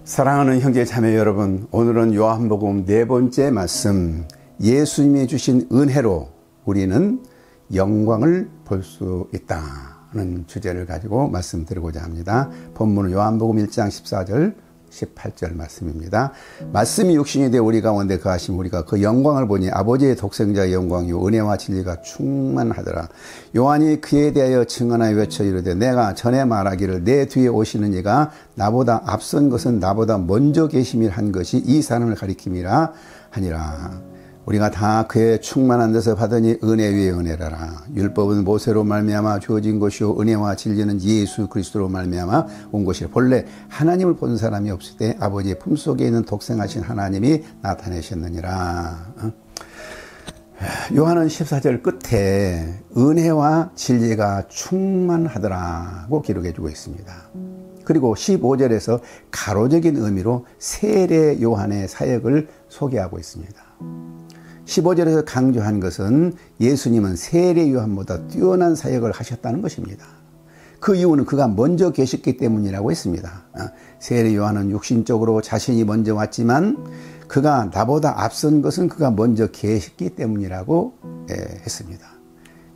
사랑하는 형제 자매 여러분, 오늘은 요한복음 네 번째 말씀, 예수님이 주신 은혜로 우리는 영광을 볼 수 있다는 주제를 가지고 말씀드리고자 합니다. 본문은 요한복음 1장 14절 18절 말씀입니다. 말씀이 육신이 되어 우리 가운데 거하심, 우리가 그 영광을 보니 아버지의 독생자의 영광이요 은혜와 진리가 충만하더라. 요한이 그에 대하여 증언하여 외쳐 이르되 내가 전에 말하기를 내 뒤에 오시는 이가 나보다 앞선 것은 나보다 먼저 계심이라 한 것이 이 사람을 가리킴이라 하니라. 우리가 다 그의 충만한 데서 받으니 은혜 위에 은혜라라. 율법은 모세로 말미암아 주어진 것이요 은혜와 진리는 예수 그리스도로 말미암아 온 것이라. 본래 하나님을 본 사람이 없을 때 아버지의 품속에 있는 독생하신 하나님이 나타내셨느니라. 요한은 14절 끝에 은혜와 진리가 충만하더라고 기록해주고 있습니다. 그리고 15절에서 가로적인 의미로 세례 요한의 사역을 소개하고 있습니다. 15절에서 강조한 것은 예수님은 세례 요한보다 뛰어난 사역을 하셨다는 것입니다. 그 이유는 그가 먼저 계셨기 때문이라고 했습니다. 세례 요한은 육신적으로 자신이 먼저 왔지만 그가 나보다 앞선 것은 그가 먼저 계셨기 때문이라고 했습니다.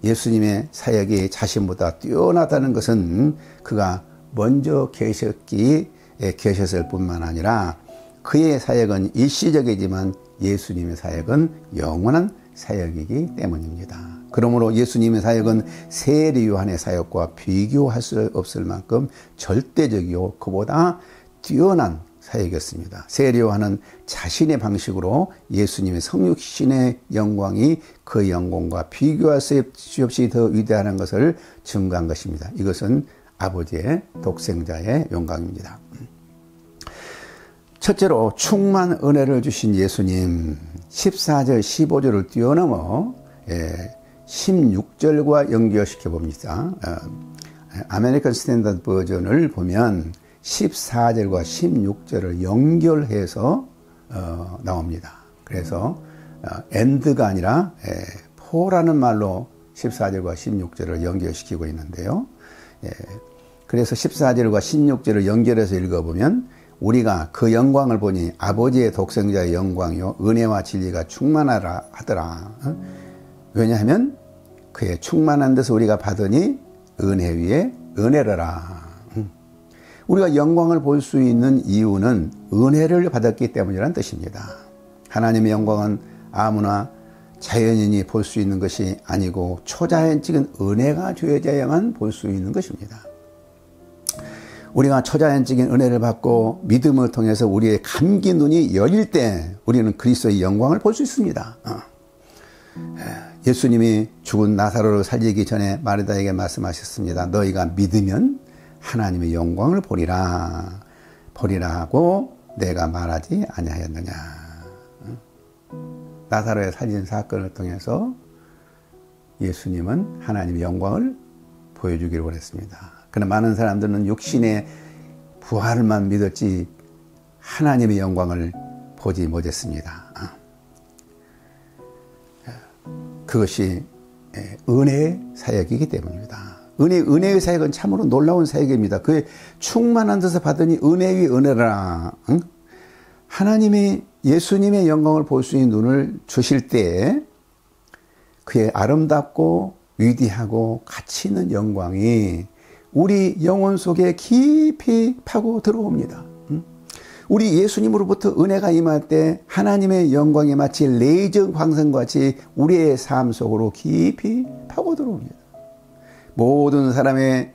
예수님의 사역이 자신보다 뛰어나다는 것은 그가 먼저 계셨을 뿐만 아니라 그의 사역은 일시적이지만 예수님의 사역은 영원한 사역이기 때문입니다. 그러므로 예수님의 사역은 세례 요한의 사역과 비교할 수 없을 만큼 절대적이요 그보다 뛰어난 사역이었습니다. 세례 요한은 자신의 방식으로 예수님의 성육신의 영광이 그 영광과 비교할 수 없이 더 위대한 것을 증거한 것입니다. 이것은 아버지의 독생자의 영광입니다. 첫째로 충만 은혜를 주신 예수님, 14절 15절을 뛰어넘어 16절과 연결시켜 봅니다. 아메리칸 스탠다드 버전을 보면 14절과 16절을 연결해서 나옵니다. 그래서 and가 아니라 for라는 말로 14절과 16절을 연결시키고 있는데요. 그래서 14절과 16절을 연결해서 읽어보면 우리가 그 영광을 보니 아버지의 독생자의 영광이요 은혜와 진리가 충만하라 하더라. 왜냐하면 그의 충만한 데서 우리가 받으니 은혜 위에 은혜라라. 우리가 영광을 볼 수 있는 이유는 은혜를 받았기 때문이라는 뜻입니다. 하나님의 영광은 아무나 자연인이 볼 수 있는 것이 아니고 초자연적인 은혜가 주어져야만 볼 수 있는 것입니다. 우리가 초자연적인 은혜를 받고 믿음을 통해서 우리의 감긴 눈이 열릴 때 우리는 그리스도의 영광을 볼 수 있습니다. 예수님이 죽은 나사로를 살리기 전에 마르다에게 말씀하셨습니다. 너희가 믿으면 하나님의 영광을 보리라고 내가 말하지 아니하였느냐. 나사로의 살린 사건을 통해서 예수님은 하나님의 영광을 보여주기를 원했습니다. 그러나 많은 사람들은 육신의 부활만 믿었지 하나님의 영광을 보지 못했습니다. 그것이 은혜의 사역이기 때문입니다. 은혜의 사역은 참으로 놀라운 사역입니다. 그의 충만한 데서 받으니 은혜 위 은혜라. 하나님이 예수님의 영광을 볼 수 있는 눈을 주실 때 그의 아름답고 위대하고 가치 있는 영광이 우리 영혼 속에 깊이 파고 들어옵니다. 우리 예수님으로부터 은혜가 임할 때 하나님의 영광이 마치 레이저 광선같이 우리의 삶 속으로 깊이 파고 들어옵니다. 모든 사람의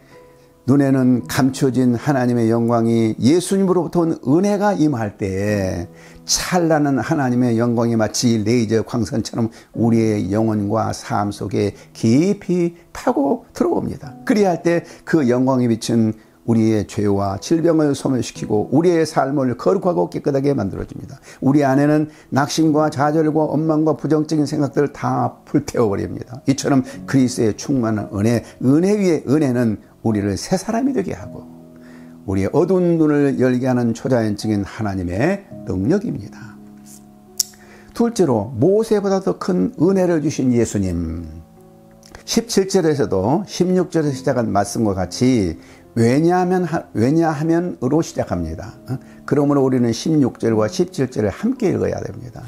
눈에는 감춰진 하나님의 영광이 예수님으로부터 온 은혜가 임할 때 찬란한 하나님의 영광이 마치 레이저 광선처럼 우리의 영혼과 삶 속에 깊이 파고 들어옵니다. 그리할 때 그 영광이 비친 우리의 죄와 질병을 소멸시키고 우리의 삶을 거룩하고 깨끗하게 만들어줍니다. 우리 안에는 낙심과 좌절과 원망과 부정적인 생각들을 다 불태워버립니다. 이처럼 그리스도의 충만한 은혜 위에 은혜는 우리를 새 사람이 되게 하고 우리의 어두운 눈을 열게 하는 초자연적인 하나님의 능력입니다. 둘째로 모세보다 더 큰 은혜를 주신 예수님, 17절에서도 16절에서 시작한 말씀과 같이 왜냐하면으로 시작합니다. 그러므로 우리는 16절과 17절을 함께 읽어야 됩니다.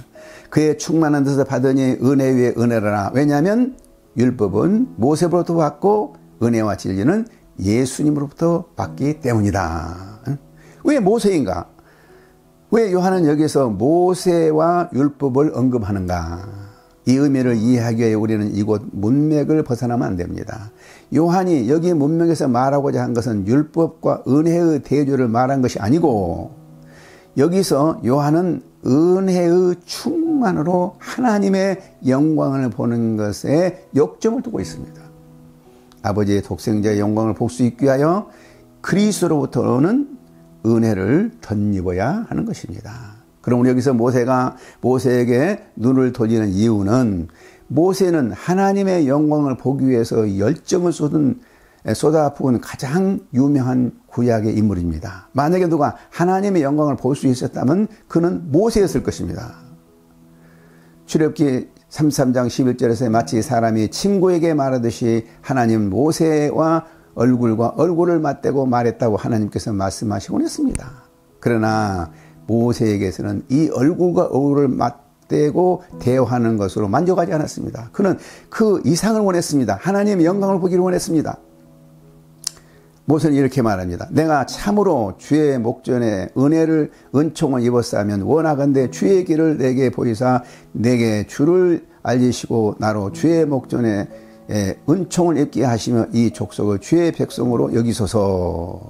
그의 충만한 뜻을 받으니 은혜 위에 은혜라. 왜냐하면 율법은 모세로부터 받고 은혜와 진리는 예수님으로부터 받기 때문이다. 왜 모세인가? 왜 요한은 여기서 모세와 율법을 언급하는가? 이 의미를 이해하기 위해 우리는 이곳 문맥을 벗어나면 안 됩니다. 요한이 여기 문맥에서 말하고자 한 것은 율법과 은혜의 대조를 말한 것이 아니고, 여기서 요한은 은혜의 충만으로 하나님의 영광을 보는 것에 역점을 두고 있습니다. 아버지의 독생자의 영광을 볼 수 있기 위하여 그리스도로부터 오는 은혜를 덧입어야 하는 것입니다. 그럼 여기서 모세가 모세에게 눈을 돌리는 이유는, 모세는 하나님의 영광을 보기 위해서 열정을 쏟아부은 가장 유명한 구약의 인물입니다. 만약에 누가 하나님의 영광을 볼 수 있었다면 그는 모세였을 것입니다. 출애굽기 33장 11절에서 마치 사람이 친구에게 말하듯이 하나님 모세와 얼굴과 얼굴을 맞대고 말했다고 하나님께서 말씀하시곤 했습니다. 그러나 모세에게서는 이 얼굴과 얼굴을 맞대고 대화하는 것으로 만족하지 않았습니다. 그는 그 이상을 원했습니다. 하나님의 영광을 보기를 원했습니다. 모세는 이렇게 말합니다. 내가 참으로 주의 목전에 은총을 입었사면 원하건대 주의 길을 내게 보이사 내게 주를 알리시고 나로 주의 목전에 은총을 입게 하시며 이 족속을 주의 백성으로 여기소서.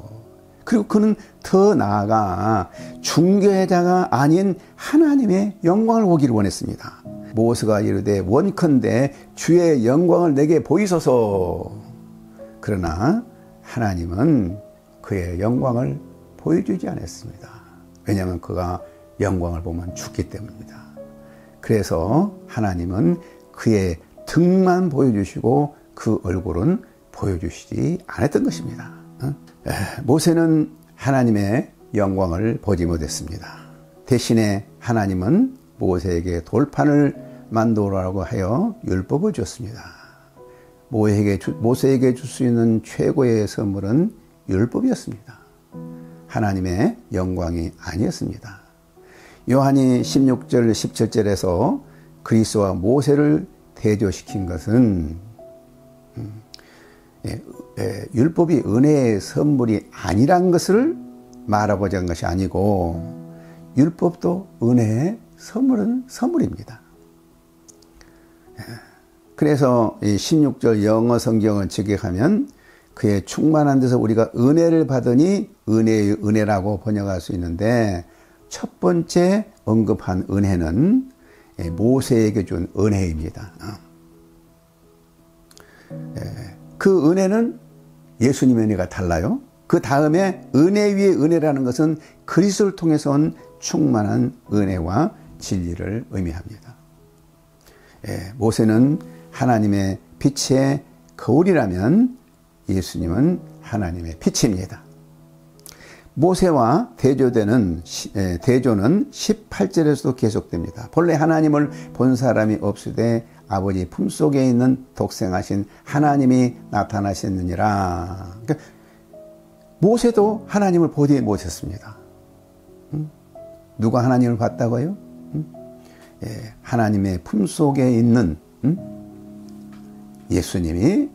그리고 그는 더 나아가 중개자가 아닌 하나님의 영광을 보기를 원했습니다. 모세가 이르되 원컨대 주의 영광을 내게 보이소서. 그러나 하나님은 그의 영광을 보여주지 않았습니다. 왜냐하면 그가 영광을 보면 죽기 때문입니다. 그래서 하나님은 그의 등만 보여주시고 그 얼굴은 보여주시지 않았던 것입니다. 모세는 하나님의 영광을 보지 못했습니다. 대신에 하나님은 모세에게 돌판을 만들라고 하여 율법을 줬습니다. 모세에게 줄 수 있는 최고의 선물은 율법이었습니다. 하나님의 영광이 아니었습니다. 요한이 16절 17절에서 그리스도와 모세를 대조시킨 것은 율법이 은혜의 선물이 아니란 것을 말하고자 한 것이 아니고, 율법도 은혜의 선물은 선물입니다. 그래서 이 16절 영어 성경을 직역하면 그의 충만한 데서 우리가 은혜를 받으니 은혜의 은혜라고 번역할 수 있는데, 첫 번째 언급한 은혜는 모세에게 준 은혜입니다. 그 은혜는 예수님의 은혜가 달라요. 그 다음에 은혜 위에 은혜라는 것은 그리스도를 통해서 온 충만한 은혜와 진리를 의미합니다. 모세는 하나님의 빛의 거울이라면 예수님은 하나님의 빛입니다. 모세와 대조는 18절에서도 계속됩니다. 본래 하나님을 본 사람이 없으되 아버지 품속에 있는 독생하신 하나님이 나타나셨느니라. 그러니까 모세도 하나님을 보지 못했습니다. 누가 하나님을 봤다고요? 하나님의 품속에 있는 예수님이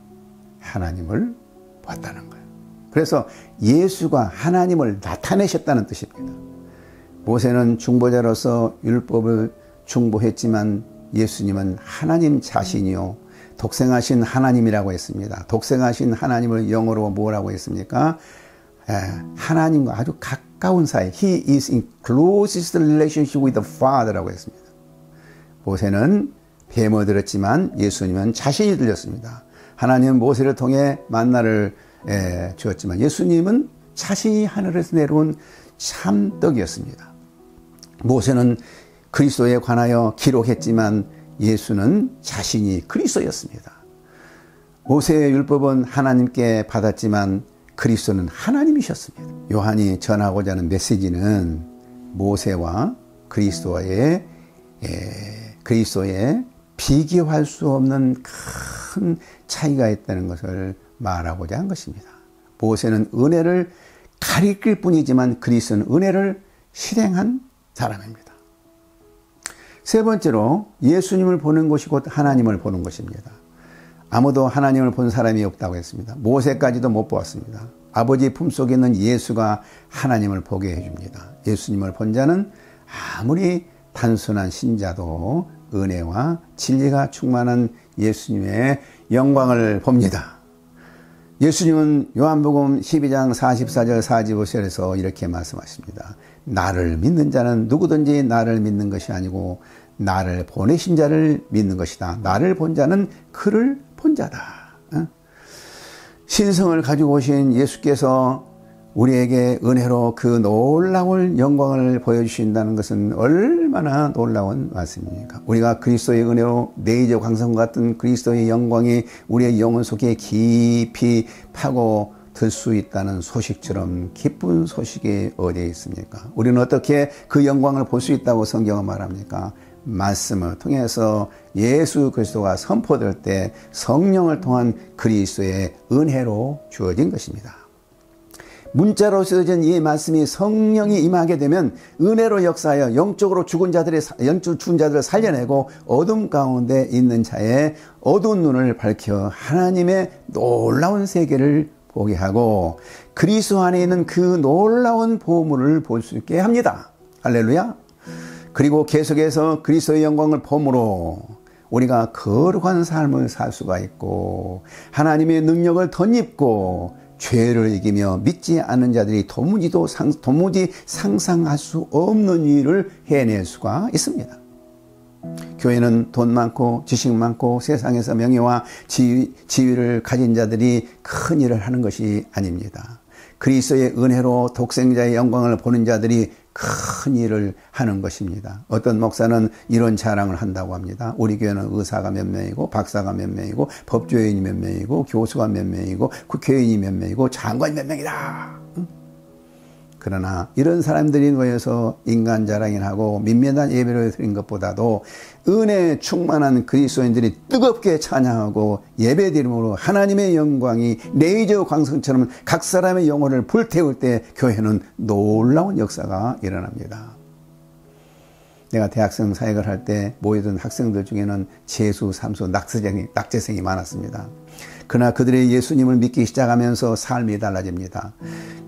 하나님을 봤다는 거예요. 그래서 예수가 하나님을 나타내셨다는 뜻입니다. 모세는 중보자로서 율법을 중보했지만 예수님은 하나님 자신이요 독생하신 하나님이라고 했습니다. 독생하신 하나님을 영어로 뭐라고 했습니까? 하나님과 아주 가까운 사이. He is in closest relationship with the Father라고 했습니다. 모세는 뱀을 들었지만 예수님은 자신이 들렸습니다. 하나님은 모세를 통해 만나를 주었지만 예수님은 자신이 하늘에서 내려온 참떡이었습니다. 모세는 그리스도에 관하여 기록했지만 예수는 자신이 그리스도였습니다. 모세의 율법은 하나님께 받았지만 그리스도는 하나님이셨습니다. 요한이 전하고자 하는 메시지는 모세와 그리스도의 비교할 수 없는 큰 차이가 있다는 것을 말하고자 한 것입니다. 모세는 은혜를 가리킬 뿐이지만 그리스도는 은혜를 실행한 사람입니다. 세 번째로 예수님을 보는 것이 곧 하나님을 보는 것입니다. 아무도 하나님을 본 사람이 없다고 했습니다. 모세까지도 못 보았습니다. 아버지 품속에 있는 예수가 하나님을 보게 해줍니다. 예수님을 본 자는 아무리 단순한 신자도 은혜와 진리가 충만한 예수님의 영광을 봅니다. 예수님은 요한복음 12장 44절 45절에서 이렇게 말씀하십니다. 나를 믿는 자는 누구든지 나를 믿는 것이 아니고 나를 보내신 자를 믿는 것이다. 나를 본 자는 그를 본 자다. 신성을 가지고 오신 예수께서 우리에게 은혜로 그 놀라운 영광을 보여주신다는 것은 얼마나 놀라운 말씀입니까? 우리가 그리스도의 은혜로 내의적 광선과 같은 그리스도의 영광이 우리의 영혼 속에 깊이 파고들 수 있다는 소식처럼 기쁜 소식이 어디에 있습니까? 우리는 어떻게 그 영광을 볼 수 있다고 성경은 말합니까? 말씀을 통해서 예수 그리스도가 선포될 때 성령을 통한 그리스도의 은혜로 주어진 것입니다. 문자로 쓰여진 이 말씀이 성령이 임하게 되면 은혜로 역사하여 영적으로 죽은 자들을 살려내고 어둠 가운데 있는 자의 어두운 눈을 밝혀 하나님의 놀라운 세계를 보게 하고 그리스도 안에 있는 그 놀라운 보물을 볼 수 있게 합니다. 할렐루야. 그리고 계속해서 그리스도의 영광을 봄으로 우리가 거룩한 삶을 살 수가 있고 하나님의 능력을 덧입고 죄를 이기며 믿지 않는 자들이 도무지 상상할 수 없는 일을 해낼 수가 있습니다. 교회는 돈 많고 지식 많고 세상에서 명예와 지위를 가진 자들이 큰 일을 하는 것이 아닙니다. 그리스도의 은혜로 독생자의 영광을 보는 자들이 큰 일을 하는 것입니다. 어떤 목사는 이런 자랑을 한다고 합니다. 우리 교회는 의사가 몇 명이고 박사가 몇 명이고 법조인이 몇 명이고 교수가 몇 명이고 국회의원이 몇 명이고 장관이 몇 명이다. 그러나 이런 사람들이 모여서 인간 자랑이나 하고 민면한 예배를 드린 것보다도 은혜 충만한 그리스도인들이 뜨겁게 찬양하고 예배드림으로 하나님의 영광이 레이저 광선처럼 각 사람의 영혼을 불태울 때 교회는 놀라운 역사가 일어납니다. 내가 대학생 사역을 할 때 모이던 학생들 중에는 재수, 삼수, 낙제생이 많았습니다. 그러나 그들의 예수님을 믿기 시작하면서 삶이 달라집니다.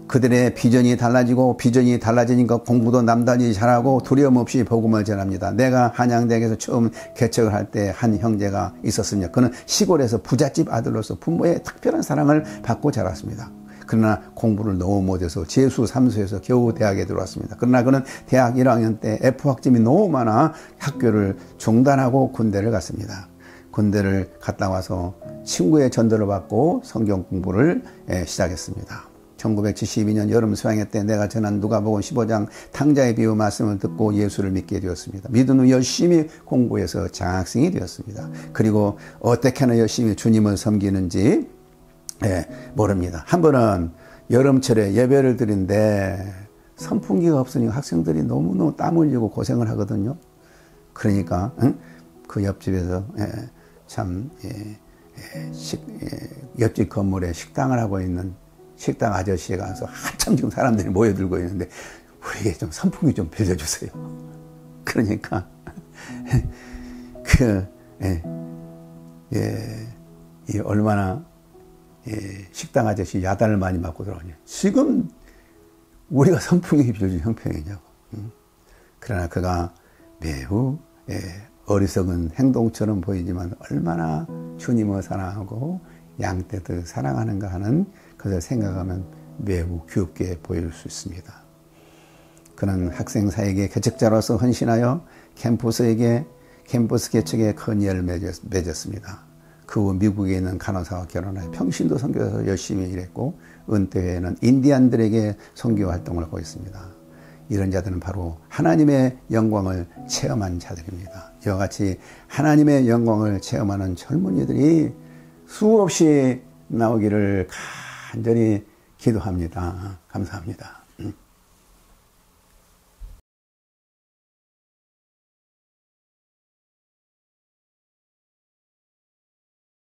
그들의 비전이 달라지고 비전이 달라지니까 공부도 남달리 잘하고 두려움 없이 복음을 전합니다. 내가 한양대학에서 처음 개척을 할 때 한 형제가 있었습니다. 그는 시골에서 부잣집 아들로서 부모의 특별한 사랑을 받고 자랐습니다. 그러나 공부를 너무 못해서 재수, 삼수해서 겨우 대학에 들어왔습니다. 그러나 그는 대학 1학년 때 F학점이 너무 많아 학교를 중단하고 군대를 갔습니다. 군대를 갔다 와서 친구의 전도를 받고 성경 공부를 시작했습니다. 1972년 여름 수양회 때 내가 전한 누가복음 15장 탕자의 비유 말씀을 듣고 예수를 믿게 되었습니다. 믿은 후 열심히 공부해서 장학생이 되었습니다. 그리고 어떻게 하나 열심히 주님을 섬기는지 모릅니다. 한 번은 여름철에 예배를 드린데 선풍기가 없으니까 학생들이 너무너무 땀 흘리고 고생을 하거든요. 그러니까 그 옆집에서 옆집 건물에 식당을 하고 있는 식당 아저씨에 가서 한참 지금 사람들이 모여들고 있는데 우리에게 좀 선풍기 좀 빌려주세요. 그러니까 이 얼마나 식당 아저씨 야단을 많이 맞고 들어오냐. 지금 우리가 선풍기 빌려준 형편이냐고. 그러나 그가 매우 어리석은 행동처럼 보이지만 얼마나 주님을 사랑하고 양떼들 사랑하는가 하는 것을 생각하면 매우 귀엽게 보일 수 있습니다. 그는 학생 사에게 개척자로서 헌신하여 캠퍼스 개척에 큰 일을 맺었습니다. 그 후 미국에 있는 간호사와 결혼하여 평신도 선교사로 열심히 일했고 은퇴 후에는 인디안들에게 선교 활동을 하고 있습니다. 이런 자들은 바로 하나님의 영광을 체험한 자들입니다. 이와 같이 하나님의 영광을 체험하는 젊은이들이 수없이 나오기를 간절히 기도합니다. 감사합니다.